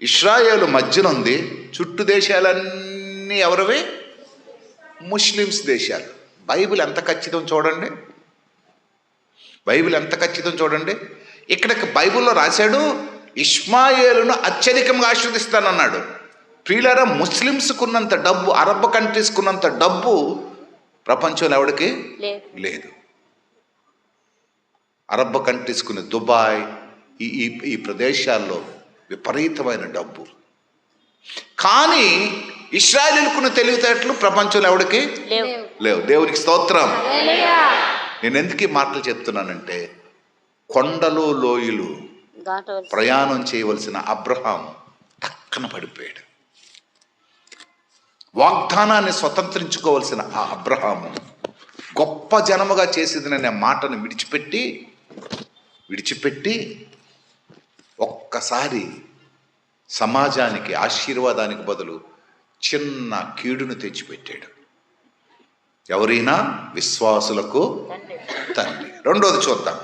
ఇశ్రాయేలు మధ్యనుంది, చుట్టూ దేశాలన్నీ ఎవరివి? ముస్లిమ్స్ దేశాలు. బైబిల్ ఎంత ఖచ్చితం చూడండి, బైబిల్ ఎంత ఖచ్చితం చూడండి. ఇక్కడ బైబిల్లో రాశాడు ఇష్మాయేలును అత్యధికంగా ఆశీర్వదిస్తానన్నాడు. ప్రియులారా, ముస్లిమ్స్కున్నంత డబ్బు, అరబ్ కంట్రీస్కున్నంత డబ్బు ప్రపంచంలో ఎవరికి లేదు. అరబ్ కంట్రీస్కున్న దుబాయ్, ఈ ప్రదేశాల్లో విపరీతమైన డబ్బు. కానీ ఇశ్రాయేలుకున్న తెలివితేటలు ప్రపంచంలో ఎవడికి
లేవు.
లేవు. దేవునికి స్తోత్రం. నేను ఎందుకు ఈ మాటలు చెప్తున్నానంటే, కొండలు లోయలు ప్రయాణం చేయవలసిన అబ్రహాం టక్కన పడిపోయాడు. వాగ్దానాన్ని స్వతంత్రించుకోవలసిన ఆ అబ్రహాము గొప్ప జనముగా చేసేదననే మాటను విడిచిపెట్టి ఒక్కసారి సమాజానికి ఆశీర్వాదానికి బదులు చిన్న కీడును తెచ్చిపెట్టాడు. ఎవరైనా విశ్వాసులకు తండ్రి. రెండోది చూద్దాం.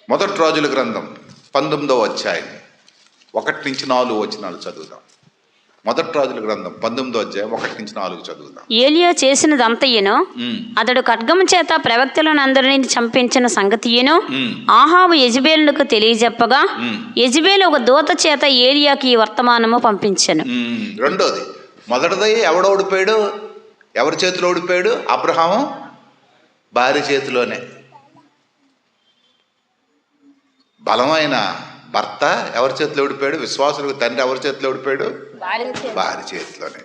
మొదటి రాజుల గ్రంథం 19వ అధ్యాయం 1-4 వచనాలు చదువుదాం. మొదటి రాజుల గ్రంథం 19వ అధ్యాయం 1-4 చదువుదాం.
ఏలియా చేసినదంతయ్యను, అతడు ఖడ్గము చేత ప్రవక్తలను అందరినీ చంపించిన సంగతియును ఆహాబు యెజెబెలునకు తెలియజెప్పగా యెజెబెలు ఒక దూత చేత ఏలియాకి ఈ వర్తమానము పంపించెను.
రెండోది, మొదటిది ఎవడు ఓడిపోయాడు? ఎవరి చేతిలో ఓడిపోయాడు? అబ్రహాము భార్య చేతిలోనే. బలమైన భర్త ఎవరి చేతిలో ఓడిపోయాడు? విశ్వాసులకు తండ్రి ఎవరి చేతిలో ఓడిపోయాడు? భార్య చేతిలోనే.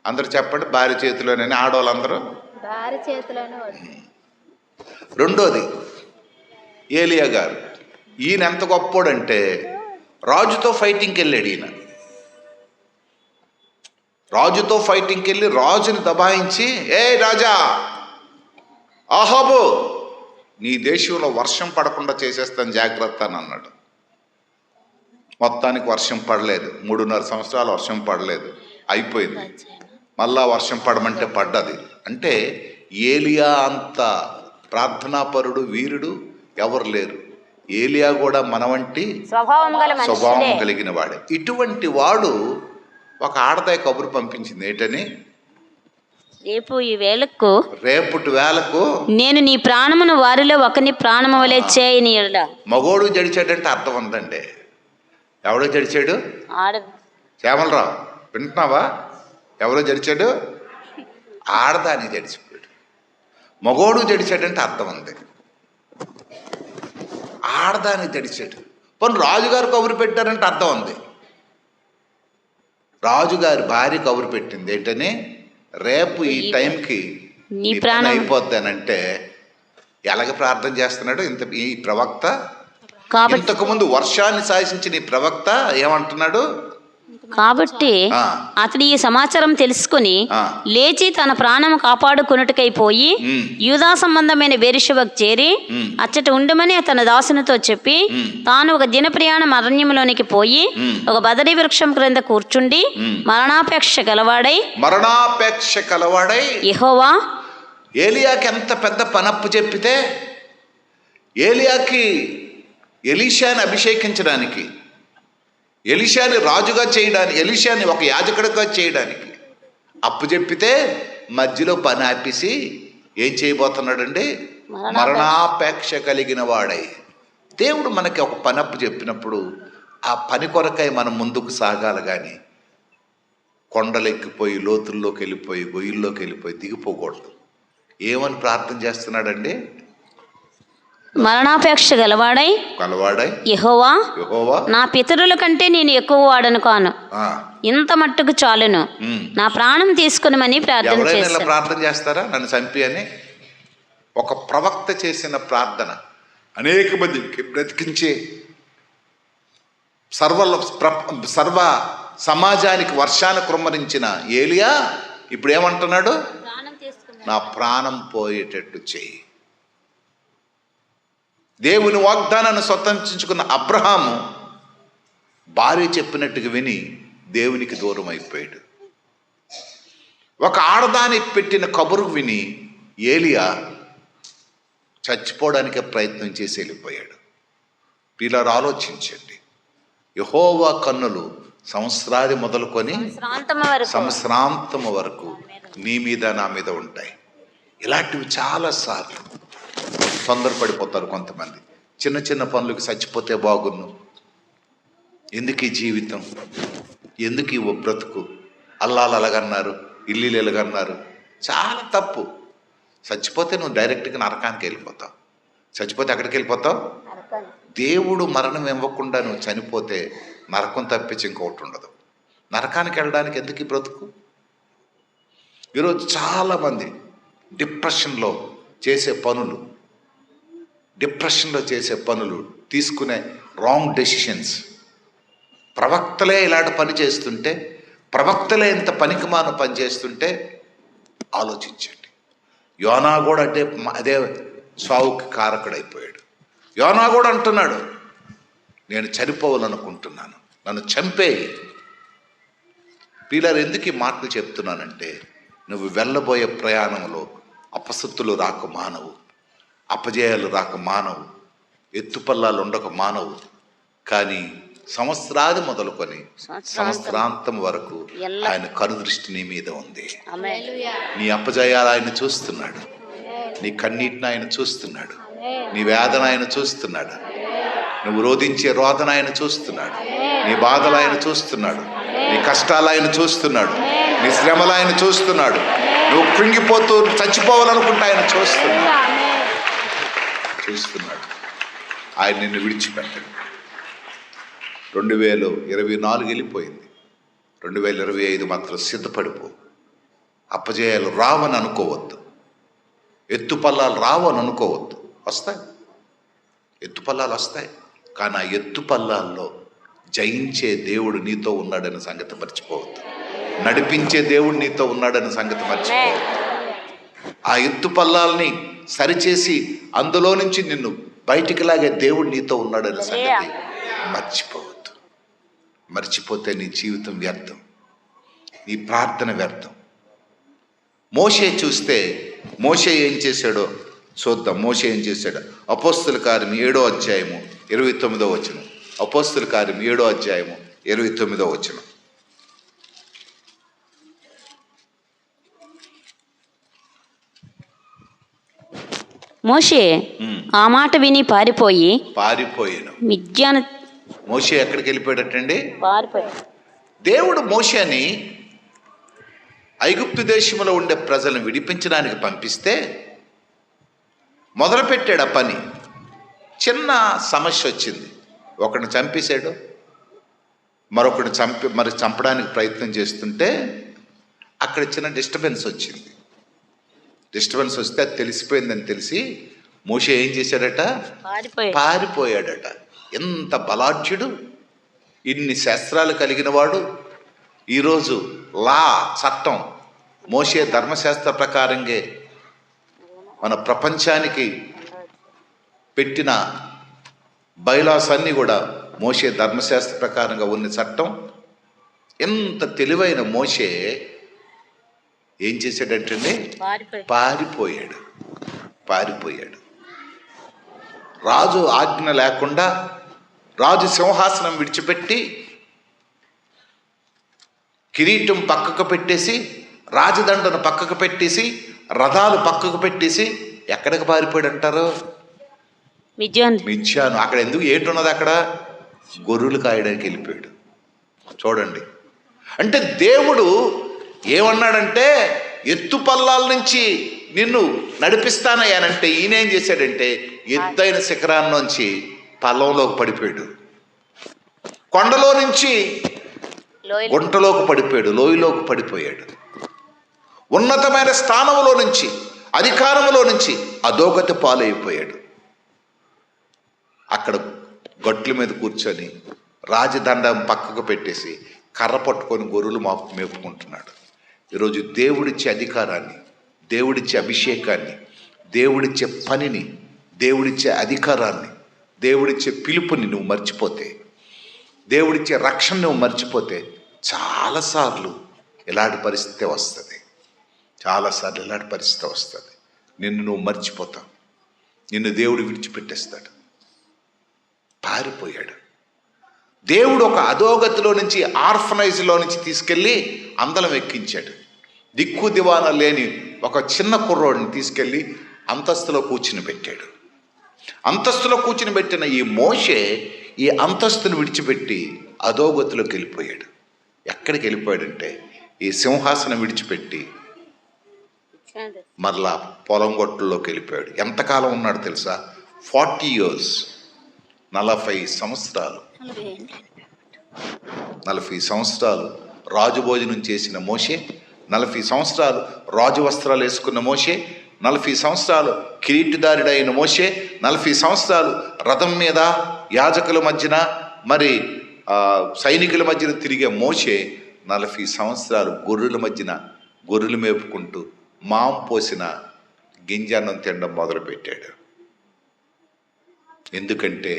అందరు చెప్పండి, భార్య చేతిలోనే. ఆడవాళ్ళందరూ
భార్య చేతిలోనే.
రెండోది, ఏలియా గారు. ఈయన ఎంత గొప్పోడంటే రాజుతో ఫైటింగ్కి వెళ్ళాడు. ఈయన రాజుతో ఫైటింగ్కి వెళ్ళి రాజుని దబాయించి, ఏ రాజా ఆహాబు, నీ దేశంలో వర్షం పడకుండా చేసేస్తాను జాగ్రత్త అని అన్నాడు. మొత్తానికి వర్షం పడలేదు. 3.5 సంవత్సరాలు వర్షం పడలేదు. అయిపోయింది. మళ్ళా వర్షం పడమంటే పడ్డది. అంటే ఏలియా అంత ప్రార్థనాపరుడు, వీరుడు ఎవరు లేరు. ఏలియా కూడా మన వంటి స్వభావం కలిగిన వాడే. ఇటువంటి వాడు ఒక ఆడదాయి కబురు పంపించింది. ఏంటని? రేపటి వేళకు
నేను నీ ప్రాణమును వారిలో ఒకని ప్రాణము వలె చేయని.
మగోడు జడిచాడంటే అర్థం ఉందండి. ఎవడో జడిచాడు? శ్యామలరావు, వింటున్నావా? ఎవరో జడిచాడు? ఆడదాన్ని జడిచిపోయాడు. మగోడు జడిచాడంటే అర్థం ఉంది. ఆడదాన్ని జడిచాడు. పోనీ రాజుగారు కబురు పెట్టారంటే అర్థం ఉంది. రాజుగారి భార్య కబురు పెట్టింది. ఏంటని? రేపు ఈ టైంకి నీ ప్రాణం అయిపోద్దానంటే ఎలాగ ప్రార్థన చేస్తున్నాడు ఈ ప్రవక్త? ఇంతకు ముందు వర్షాన్ని శాసించిన ఈ ప్రవక్త ఏమంటున్నాడు?
కాబట్టి అతడు ఈ సమాచారం తెలుసుకుని లేచి తన ప్రాణం కాపాడుకొనుటకై పోయి యూదా సంబంధమైన బెర్షెబకు చేరి అచ్చట ఉండమని తన దాసునితో చెప్పి తాను ఒక దిన ప్రయాణం అరణ్యంలోనికి పోయి ఒక బదరీ వృక్షం క్రింద కూర్చుండి మరణాపేక్ష కలవాడై యెహోవా.
ఏలియాకి ఎంత పెద్ద పనప్పు చెప్పితే, ఏలియాకి ఎలీషాని అభిషేకించడానికి, ఎలీషాని రాజుగా చేయడానికి, ఎలీషాని ఒక యాజకుడిగా చేయడానికి అప్పు చెప్పితే మధ్యలో పని ఆపేసి ఏం చేయబోతున్నాడండి? మరణాపేక్ష కలిగిన వాడై. దేవుడు మనకి ఒక పని అప్పు చెప్పినప్పుడు ఆ పని కొరకై మనం ముందుకు సాగాలి. కానీ కొండలెక్కిపోయి, లోతుల్లోకి వెళ్ళిపోయి, గొయ్యిల్లోకి వెళ్ళిపోయి దిగిపోకూడదు. ఏమని ప్రార్థన చేస్తున్నాడండి?
మరణాపేక్ష గలవాడై యెహోవా, నా పితరుల కంటే నేను ఎక్కువ వాడను కాను, ఇంత మట్టుకు చాలును, నా ప్రాణం తీసుకునిమని
ప్రార్థన చేస్తారా? నన్ను చంపి అని. ఒక ప్రవక్త చేసిన ప్రార్థన అనేక మందికి బ్రతికించే సర్వ సమాజానికి వర్షాన్ని కుమ్మరించిన ఏలియా ఇప్పుడు ఏమంటున్నాడు? నా ప్రాణం పోయేటట్టు చెయ్యి. దేవుని వాగ్దానాన్ని స్వతంత్రించుకున్న అబ్రహాము భార్య చెప్పినట్టుగా విని దేవునికి దూరం అయిపోయాడు. ఒక ఆడదాని పెట్టిన కబురు విని ఏలియా చచ్చిపోవడానికే ప్రయత్నం చేసి వెళ్ళిపోయాడు. ఇలా ఆలోచించండి. యెహోవా కన్నులు సంవత్సరాది మొదలుకొని సంవత్సరాంతము వరకు నీ మీద నా మీద ఉంటాయి. ఇలాంటివి చాలాసార్లు తొందరపడిపోతారు కొంతమంది. చిన్న చిన్న పనులకు చచ్చిపోతే బాగున్ను, ఎందుకు ఈ జీవితం, ఎందుకు ఈ బ్రతుకు, అల్లాలు అలాగన్నారు, ఇల్లు ఎలాగన్నారు. చాలా తప్పు. చచ్చిపోతే నువ్వు డైరెక్ట్గా నరకానికి వెళ్ళిపోతావు. చచ్చిపోతే ఎక్కడికి వెళ్ళిపోతావు? దేవుడు మరణం ఇవ్వకుండా నువ్వు చనిపోతే నరకం తప్పించి ఇంకొకటి ఉండదు. నరకానికి వెళ్ళడానికి ఎందుకు ఈ బ్రతుకు? ఈరోజు చాలామంది డిప్రెషన్లో చేసే పనులు తీసుకునే రాంగ్ డెసిషన్స్. ప్రవక్తలే ఇలాంటి పని చేస్తుంటే, ప్రవక్తలే ఇంత పనికిమాన పని చేస్తుంటే ఆలోచించండి. యోనా కూడా అదే సావుకి కారకుడైపోయాడు. యోనా కూడా అంటున్నాడు, నేను చనిపోవాలనుకుంటున్నాను, నన్ను చంపేయి. పిల్లలు ఎందుకు ఈ మాటలు చెప్తున్నానంటే, నువ్వు వెళ్ళబోయే ప్రయాణంలో అపసత్తులు రాక మానవు, అపజయాలు రాక మానవు, ఎత్తుపల్లాలు ఉండక మానవు. కానీ సంవత్సరాది మొదలుకొని సంవత్సరాంతం వరకు ఆయన కనుదృష్టి నీ మీద ఉంది. నీ అపజయాలు ఆయన చూస్తున్నాడు, నీ కన్నీటిని ఆయన చూస్తున్నాడు, నీ వేదన ఆయన చూస్తున్నాడు, నువ్వు రోధించే రోదన ఆయన చూస్తున్నాడు, నీ బాధలు ఆయన చూస్తున్నాడు, నీ కష్టాలు ఆయన చూస్తున్నాడు, నీ శ్రమలు ఆయన చూస్తున్నాడు, నువ్వు కృంగిపోతూ చచ్చిపోవాలనుకుంటే ఆయన చూస్తున్నాడు. ఆయన నిన్ను విడిచిపెట్టడు. 2024 వెళ్ళిపోయింది, 2025 మాత్రం సిద్ధపడిపో. అపజయాలు రావని అనుకోవద్దు, ఎత్తుపల్లాలు రావని అనుకోవద్దు. ఎత్తుపల్లాలు వస్తాయి, కానీ ఆ ఎత్తుపల్లాల్లో జయించే దేవుడు నీతో ఉన్నాడన్న సంగతి మర్చిపోవద్దు. నడిపించే దేవుడు నీతో ఉన్నాడన్న సంగతి మర్చిపోవద్దు. ఆ ఎత్తుపల్లాల్ని సరిచేసి అందులో నుంచి నిన్ను బయటికి లాగే దేవుడు నీతో ఉన్నాడన్న సంగతి మర్చిపోవద్దు. మర్చిపోతే నీ జీవితం వ్యర్థం, నీ ప్రార్థన వ్యర్థం. మోషే చూస్తే మోషే ఏం చేశాడో చూద్దాం. మోషే ఏం చేశాడు? అపోస్తుల కార్యం 7వ అధ్యాయము 29వ వచనం. అపోస్తుల కార్యం 7వ అధ్యాయము 29వ వచనం.
మోషే ఆ మాట విని
పారిపోయాను.
మిద్యాను.
మోషే ఎక్కడికి వెళ్ళిపోయాడటండి?
పారిపోయాడు.
దేవుడు మోషేని ఐగుప్తు దేశంలో ఉండే ప్రజలను విడిపించడానికి పంపిస్తే మొదలుపెట్టాడు ఆ పని. చిన్న సమస్య వచ్చింది, ఒకడిని చంపేశాడు, మరొకడిని చంపడానికి ప్రయత్నం చేస్తుంటే అక్కడ చిన్న డిస్టర్బెన్స్ వచ్చింది. డిస్టర్బెన్స్ వస్తే అది తెలిసిపోయిందని తెలిసి మోషే ఏం చేశాడట? పారిపోయాడట. ఎంత బలాఢ్యుడు, ఇన్ని శాస్త్రాలు కలిగిన వాడు. ఈరోజు చట్టం మోషే ధర్మశాస్త్ర ప్రకారంగా మన ప్రపంచానికి పెట్టిన బైలాస్ అన్నీ కూడా మోషే ధర్మశాస్త్ర ప్రకారంగా ఉన్న చట్టం. ఎంత తెలివైన మోషే ఏం చేశాడంటే పారిపోయాడు. రాజు ఆజ్ఞ లేకుండా రాజు సింహాసనం విడిచిపెట్టి కిరీటం పక్కకు పెట్టేసి, రాజదండను పక్కకు పెట్టేసి, రథాలు పక్కకు పెట్టేసి ఎక్కడికి పారిపోయాడు అంటారు? మిద్యాను. అక్కడ ఎందుకు ఏంటున్నది? అక్కడ గొర్రెలు కాయడానికి వెళ్ళిపోయాడు. చూడండి, అంటే దేవుడు ఏమన్నాడంటే ఎత్తుపల్లాల నుంచి నిన్ను నడిపిస్తానయ్యానంటే ఈయన ఏం చేశాడంటే ఎత్తైన శిఖరాన్నించి పల్లంలోకి పడిపోయాడు, కొండలో నుంచి గుంటలోకి పడిపోయాడు, లోయలోకి పడిపోయాడు. ఉన్నతమైన స్థానంలో నుంచి, అధికారంలో నుంచి అధోగతి పాలైపోయాడు. అక్కడ గట్ల మీద కూర్చొని రాజదండం పక్కకు పెట్టేసి కర్ర పట్టుకొని గొర్రెలు మేపుకుంటున్నాడు. ఈరోజు దేవుడిచ్చే అధికారాన్ని, దేవుడిచ్చే అభిషేకాన్ని, దేవుడిచ్చే పనిని, దేవుడిచ్చే అధికారాన్ని, దేవుడిచ్చే పిలుపుని నువ్వు మర్చిపోతే, దేవుడిచ్చే రక్షణ నువ్వు మర్చిపోతే చాలాసార్లు ఇలాంటి పరిస్థితి వస్తుంది. నిన్ను నువ్వు మర్చిపోతావు, నిన్ను దేవుడు విడిచిపెట్టేస్తాడు. పారిపోయాడు. దేవుడు ఒక అధోగతిలో నుంచి, ఆర్ఫనైజ్లో నుంచి తీసుకెళ్ళి అందలం ఎక్కించాడు. దిక్కు దివాన లేని ఒక చిన్న కుర్రోడిని తీసుకెళ్ళి అంతస్తులో కూర్చుని పెట్టాడు. అంతస్తులో కూర్చుని పెట్టిన ఈ మోషే ఈ అంతస్తును విడిచిపెట్టి అధోగతిలోకి వెళ్ళిపోయాడు. ఎక్కడికి వెళ్ళిపోయాడంటే ఈ సింహాసనం విడిచిపెట్టి మరలా పొలం గొట్టుల్లోకి వెళ్ళిపోయాడు. ఎంతకాలం ఉన్నాడు తెలుసా? 40 years. 40 సంవత్సరాలు 40 సంవత్సరాలు రాజు భోజనం చేసిన మోషే, 40 సంవత్సరాలు రాజు వస్త్రాలు వేసుకున్న మోషే, 40 సంవత్సరాలు కిరీటిదారుడైన మోషే, 40 సంవత్సరాలు రథం మీద యాజకుల మధ్యన మరి సైనికుల మధ్యన తిరిగే మోషే 40 సంవత్సరాలు గొర్రెల మధ్యన గొర్రెలు మేపుకుంటూ మాం పోసిన గింజాన్నం తినడం మొదలుపెట్టాడు. ఎందుకంటే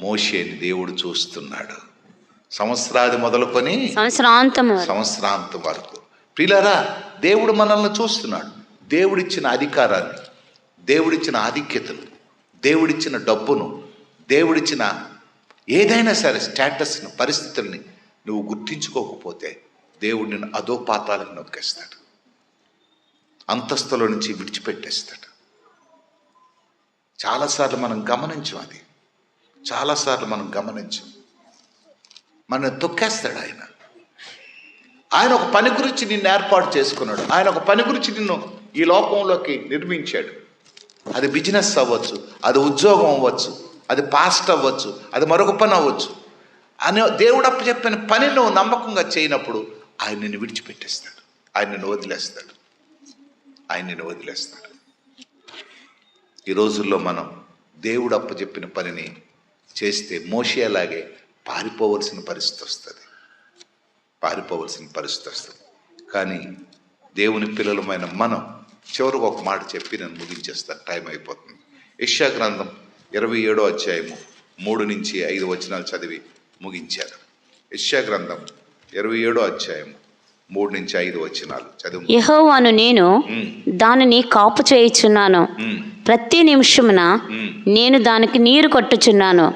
మోషేని దేవుడు చూస్తున్నాడు, సంవత్సరాది మొదలుకొని సంవత్సరాంతం వరకు. ప్రియులారా, దేవుడు మనల్ని చూస్తున్నాడు. దేవుడిచ్చిన అధికారాన్ని, దేవుడిచ్చిన ఆధిక్యతను, దేవుడిచ్చిన డబ్బును, దేవుడిచ్చిన ఏదైనా సరే స్టేటస్ను, పరిస్థితుల్ని నువ్వు గుర్తించుకోకపోతే దేవుడు నిన్ను అదో పాతాలకు నొక్కేస్తాడు, అంతస్తుల నుంచి విడిచిపెట్టేస్తాడు. చాలాసార్లు మనం గమనించాం, అది చాలాసార్లు మనం గమనించాం. మనం తొక్కేస్తాడు ఆయన. ఆయన ఒక పని గురించి నిన్ను ఏర్పాటు చేసుకున్నాడు. ఆయన ఒక పని గురించి నిన్ను ఈ లోకంలోకి నిర్మించాడు. అది బిజినెస్ అవ్వచ్చు, అది ఉద్యోగం అవ్వచ్చు, అది పాస్ట్ అవ్వచ్చు, అది మరొక పని అవ్వచ్చు. అని దేవుడు అప్పచెప్పిన పని నువ్వు నమ్మకంగా చేయనప్పుడు ఆయన నిన్ను విడిచిపెట్టేస్తాడు, ఆయన నిన్ను వదిలేస్తాడు, ఆయన నిన్ను వదిలేస్తాడు. ఈ రోజుల్లో మనం దేవుడు అప్పచెప్పిన పనిని చేస్తే మోషే అలాగే పారిపోవలసిన పరిస్థితి వస్తుంది. కానీ దేవుని పిల్లలమైన మనం చివరికి ఒక మాట చెప్పి నేను ముగించేస్తాను, టైం అయిపోతుంది. యెషయా గ్రంథం 27వ అధ్యాయము 3-5 వచనాలు చదివి ముగించారు. యెషయా గ్రంథం 27వ అధ్యాయం 3-5 వచనాలు చదివి.
యెహోవాను నేను దానిని కాపు చేయుచున్నాను, ప్రతి నిమిషమున నేను దానికి నీరు కొట్టుచున్నాను,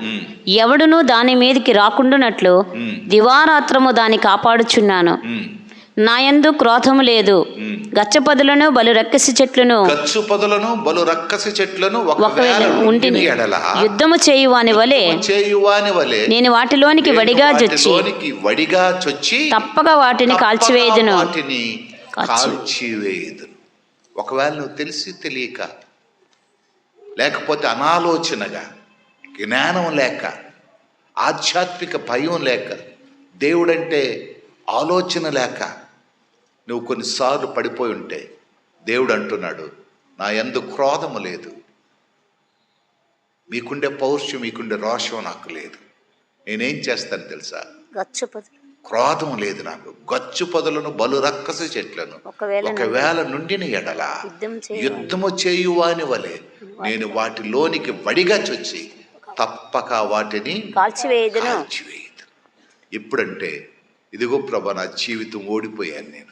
ఎవడునూ దాని మీదకి రాకుండానట్లు దివారాత్రము దాన్ని కాపాడుచున్నాను. నా యందు క్రోధము లేదు, గచ్చపొదలను బలు రక్కసి చెట్లను ఒకవేళ ఉంటిని యుద్ధము చేయువాని వలె నేను వాటిలోనికి వడిగా జొచ్చి తప్పక వాటిని కాల్చివేయుదును.
ఒకవేళ నువ్వు తెలిసి తెలియక, లేకపోతే అనాలోచనగా, జ్ఞానం లేక, ఆధ్యాత్మిక భయం లేక, దేవుడంటే ఆలోచన లేక నువ్వు కొన్నిసార్లు పడిపోయి ఉంటే దేవుడు అంటున్నాడు, నా యందు క్రోధము లేదు, మీకుండే పౌరుషం, మీకుండే రోషం నాకు లేదు. నేనేం చేస్తాను తెలుసా? క్రోధం లేదు నాకు. గచ్చు పొదలను బలు రక్కస చెట్లను ఒకవేళ నుండిన ఎడల యుద్ధము చేయువాని వలె నేను వాటిలోనికి వడిగా చొచ్చి తప్పక వాటిని కాల్చివేయుదును. ఎప్పుడంటే ఇదిగో ప్రభా నా జీవితం ఓడిపోయాను, నేను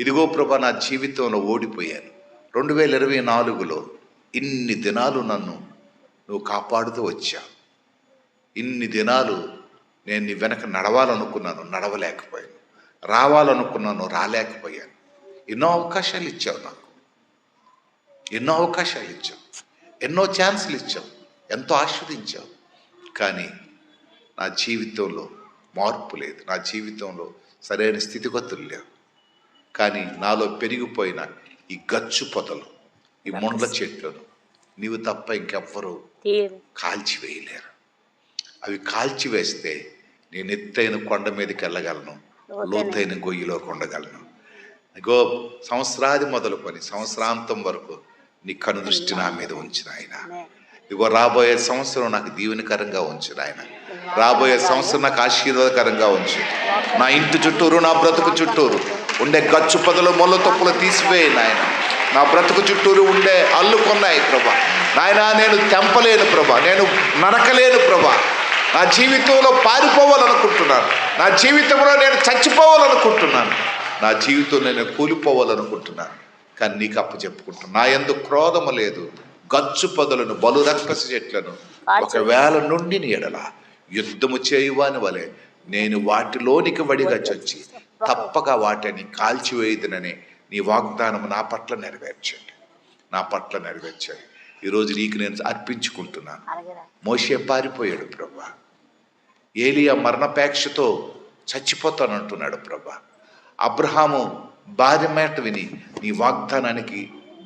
ఇదిగో ప్రభా నా జీవితంలో ఓడిపోయాను. 2024లో ఇన్ని దినాలు నన్ను నువ్వు కాపాడుతూ వచ్చావు. ఇన్ని దినాలు నేను నీ వెనక నడవాలనుకున్నాను, నడవలేకపోయాను. రావాలనుకున్నాను, రాలేకపోయాను. ఎన్నో అవకాశాలు ఇచ్చావు నాకు, ఎన్నో అవకాశాలు ఇచ్చావు, ఎన్నో ఛాన్సులు ఇచ్చావు, ఎంతో ఆస్వాదించావు. కానీ నా జీవితంలో మార్పు లేదు, నా జీవితంలో సరైన స్థితిగతులు లేవు. కానీ నాలో పెరిగిపోయిన ఈ గచ్చు పొదలు, ఈ ముండ్ల చెట్లను నీవు తప్ప ఇంకెవ్వరూ కాల్చివేయలేరు. అవి కాల్చివేస్తే నేను ఎత్తైన కొండ మీదకి వెళ్ళగలను, లోతైన గొయ్యిలోకి ఉండగలను. ఇగో సంవత్సరాది మొదలుకొని సంవత్సరాంతం వరకు నీ కనుదృష్టి నా మీద ఉంచిన ఆయన. ఇగో రాబోయే సంవత్సరం నాకు దీవెనకరంగా ఉంచు నాయన. రాబోయే సంవత్సరం నాకు ఆశీర్వాదకరంగా ఉంచు. నా ఇంటి చుట్టూరు, నా బ్రతుకు చుట్టూరు ఉండే గచ్చు పొదలు, మొల్ల తొప్పులు తీసివేయి నాయన. నా బ్రతుకు చుట్టూరు ఉండే అల్లుకున్నాయి ప్రభా నాయన. నేను తెంపలేను ప్రభా, నేను నరకలేను ప్రభా. నా జీవితంలో పారిపోవాలనుకుంటున్నాను, నా జీవితంలో నేను చచ్చిపోవాలనుకుంటున్నాను, నా జీవితంలో నేను కూలిపోవాలనుకుంటున్నాను. కానీ నీకు అప్పచెప్పుకుంటున్నాను, నా యందు క్రోధము లేదు, గచ్చు పొదలను బలు రక్కసి చెట్లను ఒకవేళ నుండి ఎడల యుద్ధము చేయువాని వలె నేను వాటిలోనికి వడిగా చొచ్చి తప్పక వాటిని కాల్చివేయుదునని నీ వాగ్దానం నా పట్ల నెరవేర్చండి, నా పట్ల నెరవేర్చండి. ఈరోజు నీకు నేను అర్పించుకుంటున్నాను. మోషే పారిపోయాడు ప్రభా, ఏలియా మరణాపేక్షతో చచ్చిపోతానంటున్నాడు ప్రభా. అబ్రహాము భార్య మాట విని నీ వాగ్దానానికి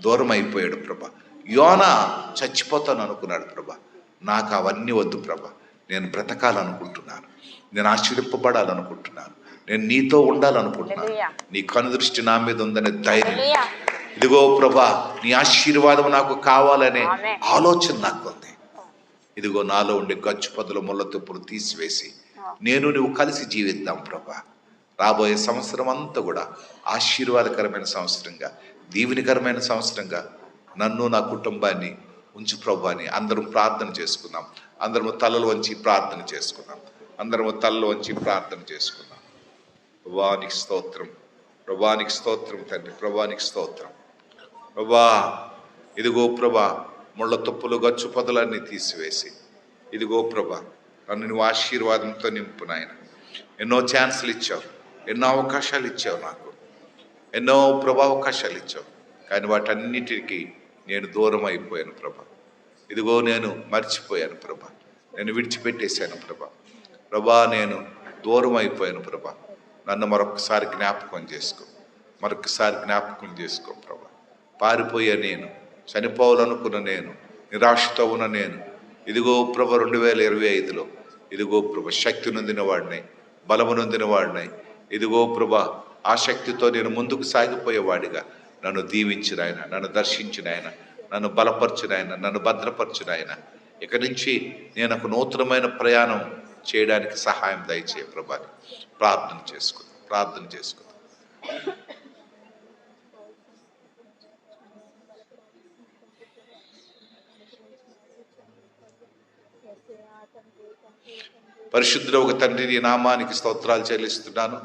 దూరం అయిపోయాడు ప్రభా. యోనా చచ్చిపోతాను అనుకున్నాడు ప్రభా. నాకు అవన్నీ వద్దు ప్రభా. నేను బ్రతకాలనుకుంటున్నాను, నేను ఆశీర్వింపబడాలనుకుంటున్నాను, నేను నీతో ఉండాలనుకుంటున్నాను. నీ కనుదృష్టి నా మీద ఉందనే ధైర్యం, ఇదిగో ప్రభా నీ ఆశీర్వాదం నాకు కావాలనే ఆలోచన నాకు ఉంది. ఇదిగో నాలో ఉండే గచ్చు పొదలు ముళ్ళ తుప్పులు తీసివేసి నువ్వు కలిసి జీవిద్దాం ప్రభా. రాబోయే సంవత్సరం అంతా కూడా ఆశీర్వాదకరమైన సంవత్సరంగా, దీవెనకరమైన సంవత్సరంగా నన్ను నా కుటుంబాన్ని ఉంచు ప్రభా అని అందరం ప్రార్థన చేసుకుందాం. అందరము తలలు వంచి ప్రార్థన చేసుకుందాం. అందరము తలలు వంచి ప్రార్థన చేసుకుందాం. ప్రభానికి స్తోత్రం, ప్రభానికి స్తోత్రం తండ్రి, ప్రభానికి స్తోత్రం. ప్రభా ఇదిగో ప్రభా ముళ్ళ తుప్పులు గచ్చు పొదలన్నీ తీసివేసి ఇదిగో ప్రభా నన్ను నువ్వు ఆశీర్వాదంతో నింపు నాయన. ఎన్నో ఛాన్సులు ఇచ్చావు, ఎన్నో అవకాశాలు ఇచ్చావు, నాకు ఎన్నో ప్రభా అవకాశాలు ఇచ్చావు. కానీ వాటన్నిటికీ నేను దూరం అయిపోయాను ప్రభా. ఇదిగో నేను మర్చిపోయాను ప్రభా, నేను విడిచిపెట్టేశాను ప్రభా. ప్రభా నేను దూరం అయిపోయాను ప్రభా. నన్ను మరొకసారి జ్ఞాపకం చేసుకో, మరొకసారి జ్ఞాపకం చేసుకో ప్రభా. పారిపోయే నేను, చనిపోవాలనుకున్న నేను, నిరాశతో ఉన్న నేను, ఇదిగో ప్రభ 2025లో ఇదిగో ప్రభ శక్తి నొందిన వాడినై, బలము నొందిన వాడినై. ఇదిగో ప్రభ ఆ శక్తితో నేను ముందుకు సాగిపోయేవాడిగా నన్ను దీవించిన ఆయన, నన్ను దర్శించిన ఆయన, నన్ను బలపరచిన ఆయన, నన్ను భద్రపరచిన ఆయన. ఇక నుంచి నేను ఒక నూతనమైన ప్రయాణం చేయడానికి సహాయం దయచేయ ప్రభాని ప్రార్థన చేసుకుందాం, ప్రార్థన చేసుకుందాం. పరిశుద్ధుడ ఒక తండ్రి, నీ నామానికి స్తోత్రాలు చెల్లిస్తున్నాను.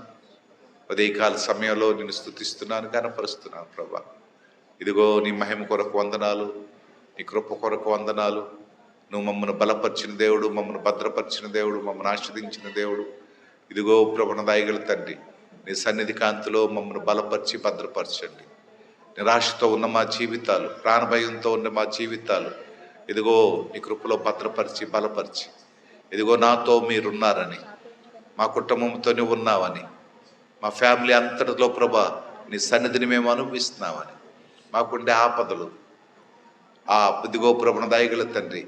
ఉదయకాల సమయంలో నేను స్తుతిస్తున్నాను, కనపరుస్తున్నాను ప్రభా. ఇదిగో నీ మహిమ కొరకు వందనాలు, నీ కృప కొరకు వందనాలు. నువ్వు మమ్మల్ని బలపరిచిన దేవుడు, మమ్మల్ని భద్రపరిచిన దేవుడు, మమ్మల్ని ఆశ్రదించిన దేవుడు. ఇదిగో ప్రభున దయగల తండ్రి, నీ సన్నిధి కాంతిలో మమ్మల్ని బలపరిచి భద్రపరచండి. నిరాశతో ఉన్న మా జీవితాలు, ప్రాణభయంతో ఉన్న మా జీవితాలు ఇదిగో నీ కృపలో భద్రపరిచి బలపరిచి, ఇదిగో నాతో మీరున్నారని, మా కుటుంబంతో నువ్వు ఉన్నావని, మా ఫ్యామిలీ అంతటిలో ప్రభా నీ సన్నిధిని మేము అనుభవిస్తున్నామని, మాకుండే ఆపదలు ఇదిగో ప్రభున దయగల తండ్రి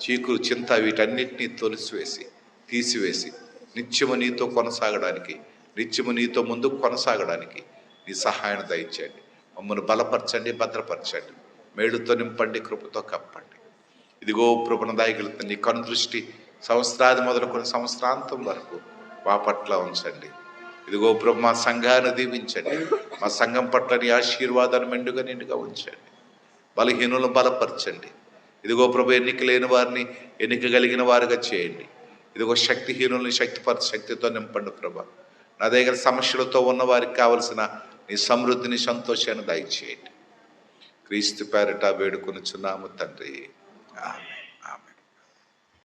చీకులు చింత వీటన్నిటినీ తొలిసివేసి తీసివేసి నిత్యము నీతో కొనసాగడానికి, నిత్యము నీతో ముందుకు కొనసాగడానికి నీ సహాయాన్ని దయచేయండి. మమ్మల్ని బలపరచండి, భద్రపరచండి, మేలుతో నింపండి, కృపతో కప్పండి. ఇదిగో ప్రభున దయగల తండ్రి నీ కనుదృష్టి సంవత్సరాది మొదలుకొని సంవత్సరాంతం వరకు మా పట్ల ఉంచండి. ఇదిగో ప్రభు మా సంఘాన్ని దీవించండి, మా సంఘం పట్ల నీ ఆశీర్వాదాన్ని మెండుగా నిండుగా ఉంచండి. బలహీనులను బలపరచండి. ఇదిగో ప్రభు ఎన్నిక లేని వారిని ఎన్నిక కలిగిన వారుగా చేయండి. ఇదిగో శక్తిహీనుల్ని శక్తితో నింపండి ప్రభా. నా దగ్గర సమస్యలతో ఉన్న వారికి కావలసిన నీ సమృద్ధిని, సంతోషాన్ని దయచేయండి. క్రీస్తు పేరిట వేడుకొనుచున్నాము తండ్రి, ఆమేన్.